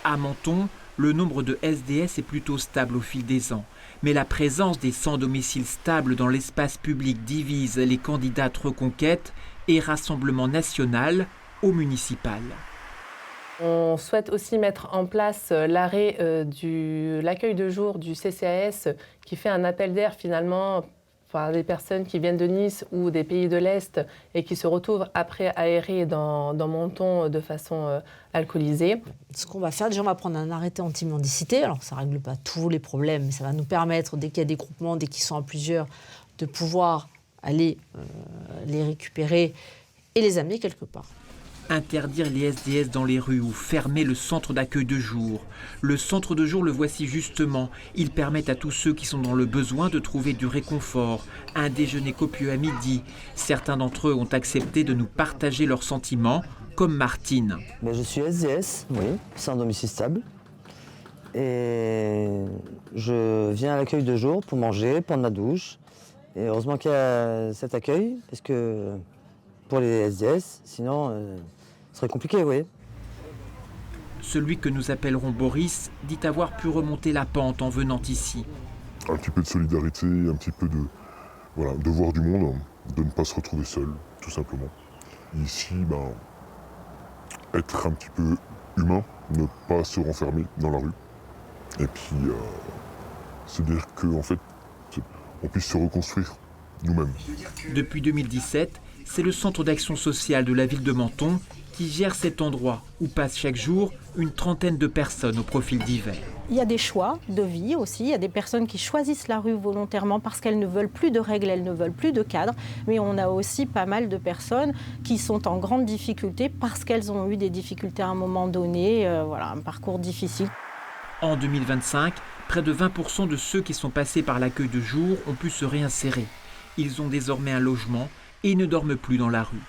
À Menton, le nombre de SDS est plutôt stable au fil des ans. Mais la présence des sans domicile stable dans l'espace public divise les candidates Reconquête et Rassemblement national au municipal. On souhaite aussi mettre en place l'accueil de jour du CCAS qui fait un appel d'air finalement par des personnes qui viennent de Nice ou des pays de l'Est et qui se retrouvent après aérés dans Menton de façon alcoolisée. Ce qu'on va faire, déjà on va prendre un arrêté anti-mendicité. Alors ça ne règle pas tous les problèmes, mais ça va nous permettre, dès qu'il y a des groupements, dès qu'ils sont à plusieurs, de pouvoir aller les récupérer et les amener quelque part. Interdire les SDS dans les rues ou fermer le centre d'accueil de jour. Le centre de jour, le voici justement. Il permet à tous ceux qui sont dans le besoin de trouver du réconfort. Un déjeuner copieux à midi. Certains d'entre eux ont accepté de nous partager leurs sentiments, comme Martine. Je suis SDS, oui, sans domicile stable. Et je viens à l'accueil de jour pour manger, prendre ma douche. Et heureusement qu'il y a cet accueil, parce que pour les SDS, sinon, ce serait compliqué, oui. Celui que nous appellerons Boris dit avoir pu remonter la pente en venant ici. Un petit peu de solidarité, un petit peu de voir du monde, de ne pas se retrouver seul, tout simplement. Ici, être un petit peu humain, ne pas se renfermer dans la rue. Et puis, se dire qu'en fait, on puisse se reconstruire nous-mêmes. Depuis 2017, c'est le centre d'action sociale de la ville de Menton qui gère cet endroit où passent chaque jour une trentaine de personnes au profil divers. Il y a des choix de vie aussi, il y a des personnes qui choisissent la rue volontairement parce qu'elles ne veulent plus de règles, elles ne veulent plus de cadre, mais on a aussi pas mal de personnes qui sont en grande difficulté parce qu'elles ont eu des difficultés à un moment donné, un parcours difficile. En 2025, près de 20% de ceux qui sont passés par l'accueil de jour ont pu se réinsérer. Ils ont désormais un logement et ne dorment plus dans la rue.